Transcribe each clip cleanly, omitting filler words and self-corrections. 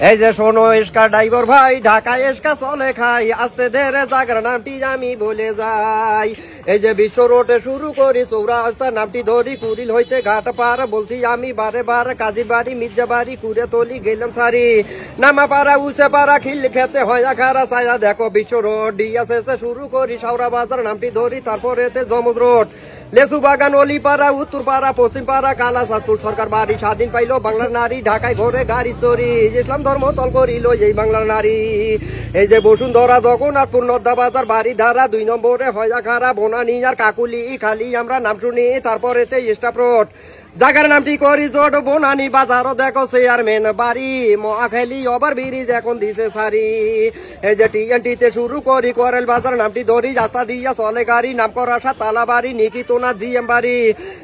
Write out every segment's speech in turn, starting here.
এই যে শোনো এসকা ড্রাইভার ভাই, ঢাকায় এসকা চলে খাই, আস্তে ধীরে জায়গার নামটি আমি বলে যাই। এই যে বিশ্ব রোডে শুরু করি চৌরাস্তার নামটি ধরি, কুড়িল হইতে ঘাট পার বলছি আমি বারে বার, কাজী বাড়ি মির্জা বাড়ি কুড়ে তলি গেলাম সারি, নামা পাড়া উঁচে পাড়া খিল খেতে হয় খারা ছায়া দেখো বিশ্ব রোড, ডিএসএসে শুরু করি শাওরা বাজার নামটি ধরি, তারপরে জমজ রোড, লেসু বাগান অলিপাড়া উত্তর পাড়া পশ্চিম পাড়া কালা সাতপুর সরকার বাড়ি, স্বাধীন পাইলো বাংলার নারী, ঢাকায় ঘরে গাড়ি চড়ি, ইসলাম ধর্ম তল করিল এই বাংলার নারী। এই যে বসুন্ধরা জগন্নাথপুর নদ্দা বাজার বাড়ি ধারা 2 নম্বরে হয়া খারা বনানী আর কাকুলি খালি আমরা নাম শুনি, তারপরে স্টাফ রোড জায়গার নামটি করি জোট, বনানী বাজারও দেখো চেয়ারম্যান বাড়ি, মহাখালী ওভার ব্রিজ এখন দিছে সারি। এই যে টিএনটিতে শুরু করি করেল বাজার নামটি ধরি, রাস্তা দিয়া চলে গাড়ি, নাম করা তালা বাড়ি, নিকিতোনা জিএম বাড়ি,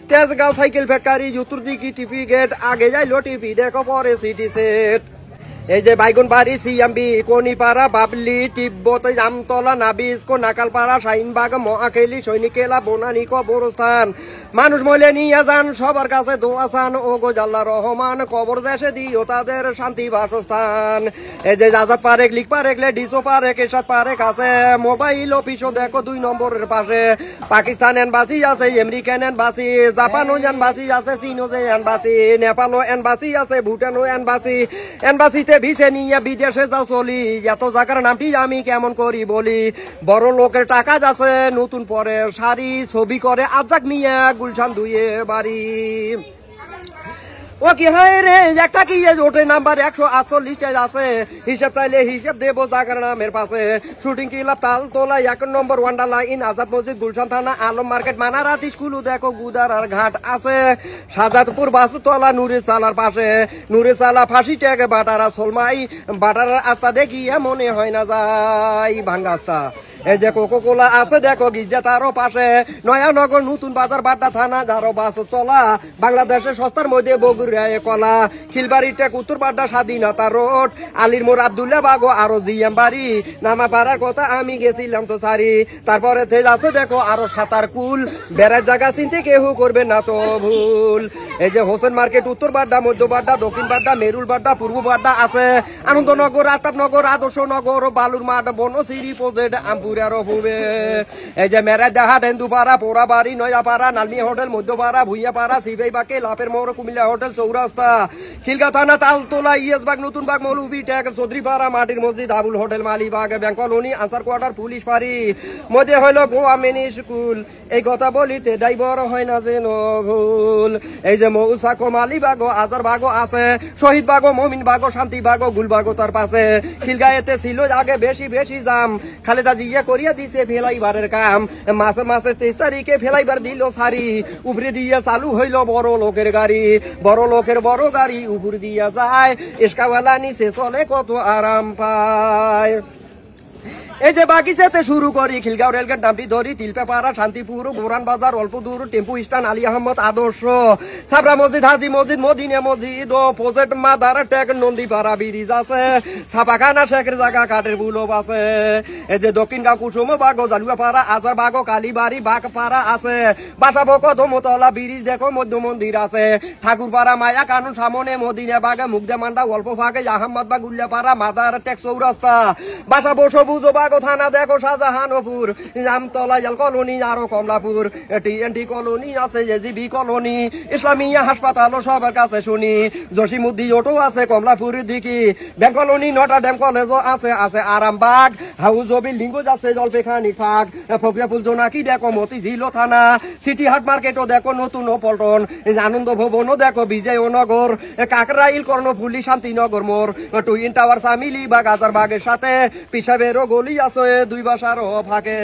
তেজগাঁও সাইকেল ফ্যাক্টরি, উত্তর দিকে টিপি গেট, আগে যাইলো টিপি দেখো পরে সিটি সেট। এই যে বাইগুন বাড়ি সিএমবি কনিপাড়া বাবলি তিব্বত জামতলা নাবিস্কো নাকালপাড়া শাহিনবাগ মহাখালী সৈনিকেলা বনানী কবরস্থান, মানুষ মলে নিয়ে যান সবার কাছে দোয়া চান, ও গোজাল্লা রহমান কবর দেশে দিও তাদের শান্তি বাসস্থান। এই যে আজাদ পারেক লিখ পারেকলে ডিসো পারেক এরশাদ পারেক আছে, মোবাইল অফিসও দেখো 2 নম্বরের পাশে, পাকিস্তান এনবাসি আছে, আমেরিকান এনবাসি, জাপানও এনবাসি আছে, চীনও যে এনবাসি, নেপালও এনবাসি আছে, ভুটানও এনবাসি, এনবাসিতে ভিসে নিয়ে বিদেশে যাও চলি, এত জায়গার নামটি আমি কেমন করি বলি, বড় লোকের টাকা যাচ্ছে নতুন পরে শাড়ি, ছবি করে আজাক মিয়া গুলশান দুয়ে বাড়ি। ও কি হয় রে একটা কি ওঠে নাম্বার 148 আছে, হিসাব চাইলে হিসাব দেবো জায়গার নামের পাশে, শুটিং ক্লাব তালতলা 1 নম্বর ওয়ান্ডার লাইন, আজাদ মসজিদ গুলশান থানা আলম মার্কেট মানারাত স্কুল দেখো গুদারার ঘাট আছে, সাজাদপুর বাসতলা নুরে চালার পাশে, নুরে চালা ফাঁসি ট্যাগ বাটারা সোলমাই, বাটারার আস্তা দেখিয়ে মনে হয় না যায় ভাঙ্গা আস্তা। এই যে কোকো কোলা আছে দেখো গির্জা তারও পাশে, নয়ানগর নতুন বাজার বাড্ডা থানা যারো বাস চলা, বাংলাদেশের সস্তার মধ্যে বগুড়ায় কলা, খিলবাড়ি টেক উত্তর বাড্ডা স্বাধীনতা রোড, আলীর মোড় আবদুল্লাহ বাগো আরো জিএম বাড়ি, নামা পাড়ার কথা আমি গেছিলাম তো সারি, তারপরে তেজ আছে দেখো আরো সাতার কুল, বেড়ার জায়গা চিনতে কেউ করবে না তো ভুল। এই যে হোসেন মার্কেট উত্তর বাড্ডা মধ্য বাড্ডা দক্ষিণ বাড্ডা মেরুল বাড্ডা পূর্ব বাড্ডা আছে, আনন্দনগর আতাবনগর আদর্শনগর বালুর মাঠ বনশ্রী প্রজেক্ট আমপুর আরো ভুবে। এই যে মেরা দেহা ডেন্দুপাড়া পোড়া বাড়ি নয়াপাড়া নালমি হোটেল মধ্যপাড়া ভুইয়াপাড়া সিবাই বাকে লাপের মোড় কুমিল্লা হোটেল চৌরাস্তা, খিলগা থানা তালতলা ইয়েসবাগ নতুন বাগ মৌলভী ট্যাগ চৌধুরীপাড়া মাটির মসজিদ Abul hotel Malibagh bank colony answer quarter police ফাঁড়ি, মধ্যে হইল গোয়া মিনি স্কুল, এই কথা বলিতে ড্রাইভার হয় না যেন ভুল। এই যে মৌসাকো মালিবাগ আজার বাগো আছে, শহীদ বাগো মমিন বাগো শান্তি বাগো গুলবাগো তার পাশে, খিলগাঁয়েতে ছিল আগে বেশি বেশি জাম, খালেদা জিয়া করিয়া দিছে ফেলাইবারের কাম, মাসে মাসে 23 তারিখে ফেলাইবার দিল সারি, উপরে দিয়া চালু হইল বড় লোকের গাড়ি, বড় লোকের বড় গাড়ি উপর দিয়া যায়, এসকাওয়ালা নিচে চলে কত আরাম পায়। এই যে বাগিচাতে শুরু করি খিলগাঁও রেলগেট নামটি ধরি, তিলপেপাড়া শান্তিপুর বোরান বাজার অল্প দূর টেম্পু স্ট্যান্ড আলী আহমদ আদর্শ, সাবরা মসজিদ হাজি মসজিদ মদিনা মসজিদ ও project Madartek Nandipara bridge আছে, ছাপাখানা শেখের জায়গা কাঠের বুলব আছে। এই যে দক্ষিণগাঁও কুসুম বাগো জালুয়াপাড়া আজার বাগো কালীবাড়ি বাগপাড়া আছে, বাসাবক ধমতলা ব্রিজ দেখো মধ্য মন্দির আছে, ঠাকুরপাড়া মায়া কানুন সামনে মদিনা বাগে মুগদা মান্ডা অল্প ভাগে আহমদ বাগ উল্লাপাড়া মাদার টেক চৌরাস্তা, বাসাবো সবুজ থানা দেখো শাহজাহানপুর, জামতলা জাল কলোনি আরো কমলাপুর, টিএনটি কলোনি আছে, এজিবি কলোনি, ইসলামিয়া হাসপাতাল সবার কাছে শুনি, জসিমুদ্দি অটো আছে কমলাপুরের দিকে, ব্যাংক কলোনি নটা ড্যাম কলেজও আছে, আছে আরামবাগ হাউস বিল্ডিং আছে জলপেখানি ফাঁক, ফকরিয়াপুল জোনাকি দেখো মতিঝিল থানা, সিটি হাট মার্কেটও দেখো নতুন ও পল্টন, আনন্দ ভবনও দেখো বিজয়নগর, কাকরাইল কর্ণফুলি শান্তিনগর মোড়, টুইন টাওয়ার সামিলি বা গাজার বাগের সাথে, পিসাবেরও গলি আছে 2 বাসার ফাঁকে।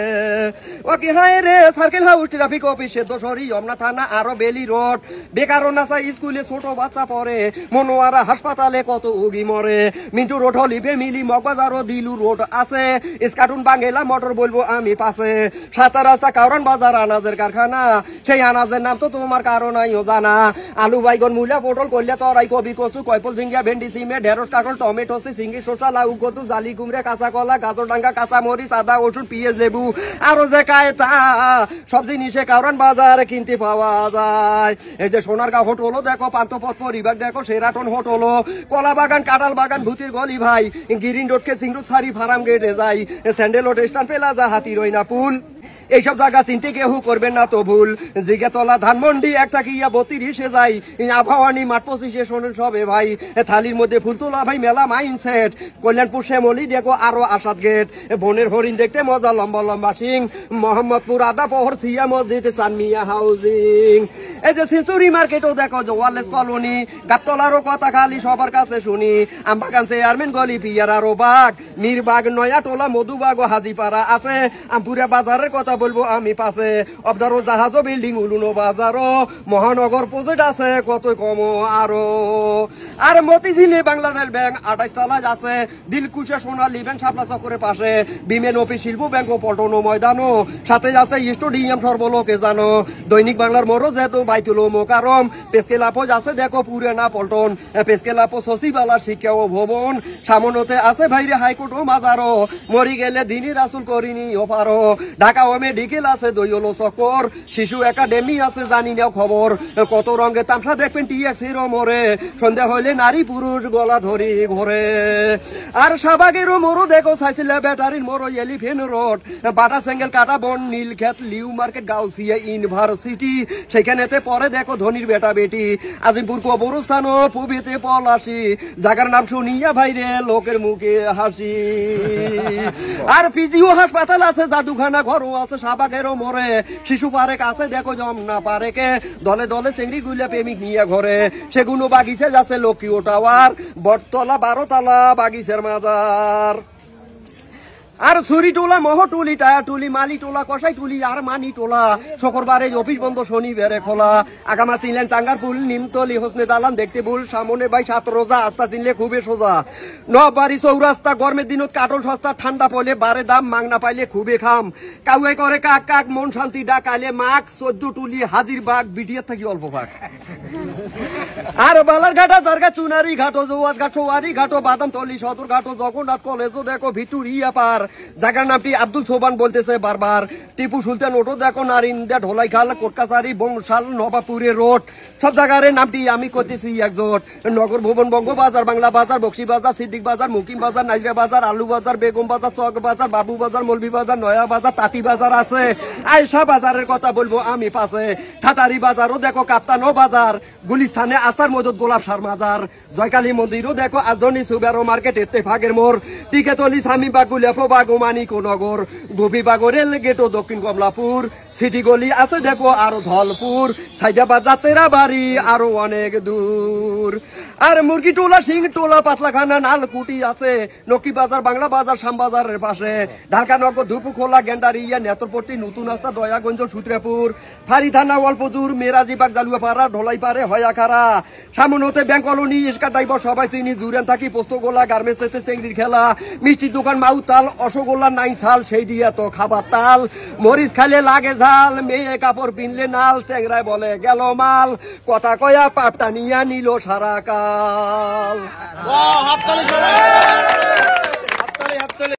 ও কি হায় রে সার্কেল হাউস ট্রাফিক অফিসে দোসরি যমুনা থানা আরো বেলি রোড, বেকার নাসা স্কুলে ছোট বাচ্চা পড়ে, মনোয়ারা হাসপাতালে কত উগি মরে, মিন্টু রোড হলি ফ্যামিলি মগবাজারও দিলু রোড আছে, ইস্কাটুন বাঙ্গেলা মোটর বলবো আমি পাশে, সাতা রাস্তা কারণ বাজার আনাজের কারখানা, সেই আনাজের নাম তো তোমার কারণ আইও জানা, আলু বাইগন মূলা পটল কইলা তরাই কবি কচু কয়পল ঝিঙ্গা ভেন্ডি সিমে ঢেঁড়স কাকল টমেটো সিঙ্গি শসা লাউ কচু জালি কুমড়ে কাঁচা কলা গাজর ডাঙ্গা কাঁচা মরিচ আদা রসুন পেঁয়াজ লেবু আরো যে কায়তা সব জিনিসে কারণ বাজারে কিনতে পাওয়া যায়। এই যে সোনারগাঁও হোটেলও দেখো, পান্থপথ পরিবার দেখো, সেরাটন হোটেলও, কলা বাগান কাঁঠাল বাগান ভূতির গলি ভাই, গ্রিন রোডকে চিংড়ু ছাড়ি ফার্ম গেটে যাই, স্যান্ডেল রোড স্ট্যান্ড প্লাজা হাতিরইনা পুল, এইসব জায়গা চিনতে কেউ করবেন না তো ভুল। জিগাতলা ধানমন্ডি এক থাকিয়া 32-এ যাই, আবহাওয়ানি মাঠ 25-এ শোনেন সবে ভাই, থালির মধ্যে ফুল তোলা ভাই মেলা মাইন্ডসেট, কল্যাণপুর শ্যামলি দেখো আরো আসাদ গেট, বনের হরিণ দেখতে মজা লম্বা লম্বা সিং, মোহাম্মদপুর আদা পহর সিয়া মসজিদ চানমিয়া হাউজিং। এই যে সেঞ্চুরি মার্কেটও দেখো, ওয়ারলেস কলোনি, গাবতলারও কথা খালি সবার কাছে শুনি, আমবাগান চেয়ারম্যান গলি পিয়ার আরো বাগ, মিরবাগ নয়া টোলা মধুবাগ ও হাজিপাড়া আছে, আমপুরা বাজারের কথা বলবো আমি পাশে, অবদারো জাহাজ বিল্ডিং উলুনো বাজারও, মহানগর প্রজেক্ট আছে কত কম আরো। আর মতিঝিলে বাংলাদেশ ব্যাংক 28 তলায় আছে, দিলকুশা সোনালী ব্যাংক শাপলা চক্করের পাশে, বিমেন অফিস শিল্প ব্যাংক ও পল্টন ময়দানো, সাথে আছে স্টেডিয়াম সর্বলোকে জানো, দৈনিক বাংলার মোড় যেহেতু বাইতুল মোকারম, পেসকেলাপোজ আছে দেখো পুরানা পল্টন, পেসকেলাপো সচিবালয় শিক্ষা ও ভবন, সামনতে আছে ভাইরে হাইকোর্ট ও মাজারো, মরি গেলে দিনই রাসুল করিনি ও পারো, ঢাকা মেডিকেল আছে দইলো চক্কর, শিশু একাডেমি আছে জানি নাও খবর, কত রঙে তামসা দেখবেন টিএক্সির মোড়ে, সন্ধ্যা হইলে নারী পুরুষ গলা ধরি ঘরে। আর শাহবাগেরও মোড়ো দেখো, চাইছিলে ব্যাটারির মোড়ো, এলিফেন্ট রোড, বাটা signal Katabon Nilkhet new market Gausia university, সেখানেতে পরে দেখো ধনির বেটা বেটি, আজিমপুর কবরস্থান ও পুবিতে পলাশি, জায়গার নাম শুনিয়া ভাইরে লোকের মুখে হাসি। আর পিজিও হাসপাতাল আছে, জাদুখানা ঘরও আছে শাহবাগেরও মোড়ে, শিশু পার্ক আছে দেখো যমুনা পার্কে, দলে দলে চেংড়ি গুলা প্রেমিক নিয়ে ঘরে, সেগুলো বাগিচে যাচ্ছে লক্ষ্মী টাওয়ার, বটতলা 12 তলা বাগিচের মাজার। আর ছুরি টোলা মহটুলি টায়ার টুলি মালি টোলা কষাই টুলি আর মানি টোলা, শুক্রবারে অফিস বন্ধ শনিবারে খোলা, আগামা চিনলেন চাঙ্গার পুল নিমতলি হোসনে দালান দেখতে ভুল, সামনে ভাই 7 রোজা আস্তা চিনলে খুবই সোজা, নবাড়ি চৌরাস্তা গরমের দিনত কাটল সস্তা, ঠান্ডা পড়লে বারে দাম, মাংনা পাইলে খুবই খাম, কাউয়ে করে কাক কাক মন শান্তি ডাকালে মাক, 14 টুলি হাজির বাঘ বিটিয়ার থাকি অল্প ভাগ। আর বালার ঘাটা জারগা চুনারি ঘাটো, জোয়াজ ঘাট সোয়ারি ঘাটো, বাদাম তলি সদর ঘাটো, জগন্নাথ কলেজও দেখো ভিক্টোরিয়া পার, জায়গার নামটি আব্দুল সোবান বলতেছে বারবার, টিপু সুলতান ওটো দেখো, নারিন্দা ঢোলাই খাল কোটকাছারি বংশাল নবাবপুরের রোড, সব জায়গার নামটি আমি করতেছি একজোট, নগর ভবন বঙ্গ বাজার বাংলা বাজার বক্সি বাজার সিদ্দিক বাজার মুকিম বাজার নাইজরা বাজার আলু বাজার বেগম বাজার চক বাজার বাবু বাজার মলবি বাজার নয়া বাজার তাঁতি বাজার আছে, আয়সা বাজারের কথা বলবো আমি পাশে, ঠাটারি বাজারও দেখো, কাপ্তানো বাজার, গুলিস্থানে আস্তার মদত গোলাপ সার মাজার, জয়কালী মন্দিরও দেখো, আজনি সুবেরো মার্কেট ইত্তেফাকের মোড়, টিকেতলি স্বামীবাগ গুলেফো বাগ মানিকনগর, গোপীবাগ রেল গেটও দক্ষিণ কমলাপুর, সিটি গলি আছে দেখো আরো ধলপুর, সাইদাবাদ যাত্রা বাড়ি আরো অনেক দূর। আর মুরগি টোলা সিং টোলা পাতলাখানা নালকুটি আছে, নকি বাজার বাংলা বাজার শ্যামবাজারের পাশে, ঢাকানগর ধুপু খোলা গেন্ডারিয়া নেত্রপট্টি নতুন রাস্তা দয়াগঞ্জ সূত্রেপুর, ফারি থানা অল্পদূর মেরাজিবাগ জালুয়াপাড়া ঢোলাইপাড়ে হয়াখারা, সামনতে ব্যাংক কলোনি ইস্কা ড্রাইভার সবাই চিনি, জুরেন থাকি পোস্তগোলা গার্মেন্টসে চেংড়ির খেলা, মিষ্টি দোকান মাউতাল অশোগোল্লা নাই ছাল সেই দিয়া তো খাবার তাল, মরিচ খাইলে লাগে ঝাল, মেয়ে কাপড় পিনলে নাল, চেংরায় বলে গেল মাল, কথা কয়া পাপটা নিয়া নিল সারা কাল।